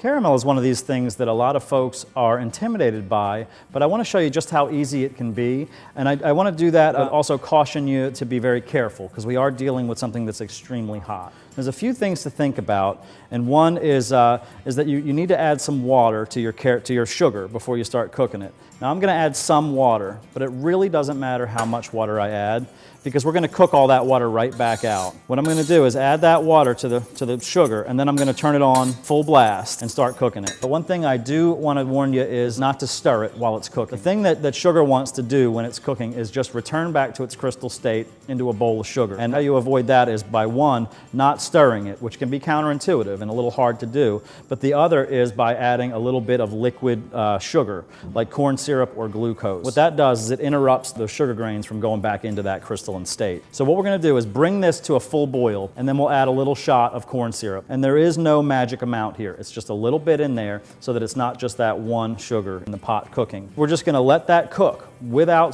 Caramel is one of these things that a lot of folks are intimidated by, but I want to show you just how easy it can be. And I want to do that, but also caution you to be very careful, because we are dealing with something that's extremely hot. There's a few things to think about, and one is that you need to add some water to your sugar before you start cooking it. Now I'm going to add some water, but it really doesn't matter how much water I add, because we're going to cook all that water right back out. What I'm going to do is add that water to the sugar, and then I'm going to turn it on full blast and start cooking it. But one thing I do want to warn you is not to stir it while it's cooking. The thing that sugar wants to do when it's cooking is just return back to its crystal state into a bowl of sugar. And how you avoid that is by, one, not stirring it, which can be counterintuitive and a little hard to do, but the other is by adding a little bit of liquid sugar, like corn syrup or glucose. What that does is it interrupts the sugar grains from going back into that crystalline state. So what we're going to do is bring this to a full boil, and then we'll add a little shot of corn syrup. And there is no magic amount here. It's just a little bit in there so that it's not just that one sugar in the pot cooking. We're just going to let that cook without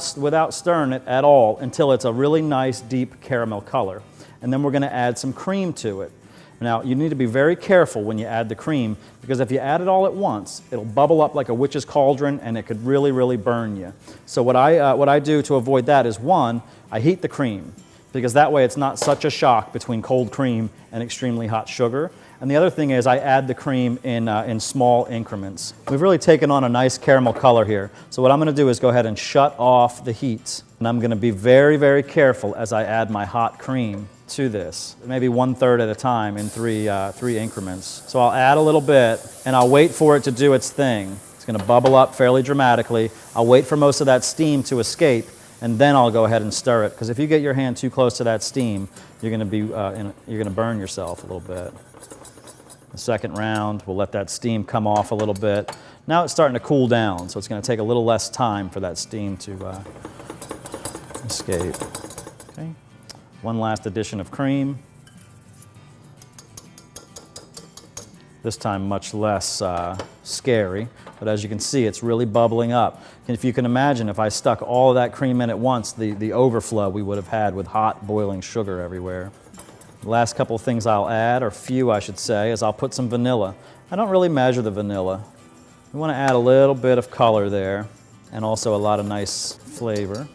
stirring it at all until it's a really nice deep caramel color. And then we're going to add some cream to it. Now, you need to be very careful when you add the cream, because if you add it all at once, it'll bubble up like a witch's cauldron, and it could really, really burn you. So what I do to avoid that is, one, I heat the cream, because that way it's not such a shock between cold cream and extremely hot sugar. And the other thing is I add the cream in small increments. We've really taken on a nice caramel color here. So what I'm going to do is go ahead and shut off the heat. And I'm going to be very, very careful as I add my hot cream to this, maybe 1/3 at a time in three increments. So I'll add a little bit, and I'll wait for it to do its thing. It's going to bubble up fairly dramatically. I'll wait for most of that steam to escape, and then I'll go ahead and stir it, because if you get your hand too close to that steam, you're going to burn yourself a little bit. The second round, we'll let that steam come off a little bit. Now it's starting to cool down, so it's going to take a little less time for that steam to escape. Okay. One last addition of cream. This time much less scary, but as you can see, it's really bubbling up. And if you can imagine, if I stuck all of that cream in at once, the overflow we would have had with hot boiling sugar everywhere. The last couple of things I'll add, or few I should say, is I'll put some vanilla. I don't really measure the vanilla. We want to add a little bit of color there, and also a lot of nice flavor.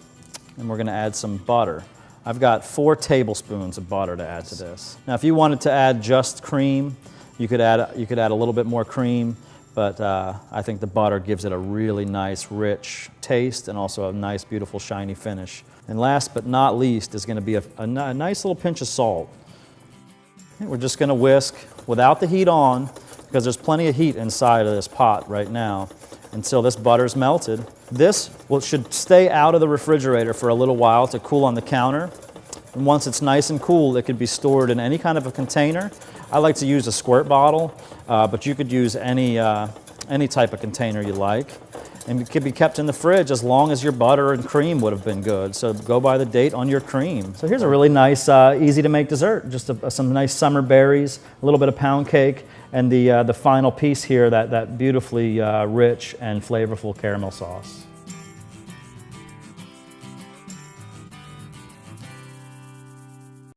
And we're going to add some butter. I've got 4 tablespoons of butter to add to this. Now if you wanted to add just cream, you could add a little bit more cream, but I think the butter gives it a really nice, rich taste, and also a nice, beautiful, shiny finish. And last but not least is going to be a nice little pinch of salt. And we're just going to whisk without the heat on, because there's plenty of heat inside of this pot right now, until this butter's melted. This should stay out of the refrigerator for a little while to cool on the counter. And once it's nice and cool, it could be stored in any kind of a container. I like to use a squirt bottle, but you could use any type of container you like. And it could be kept in the fridge as long as your butter and cream would have been good. So go by the date on your cream. So here's a really nice, easy to make dessert. Just some nice summer berries, a little bit of pound cake, and the final piece here, that beautifully rich and flavorful caramel sauce.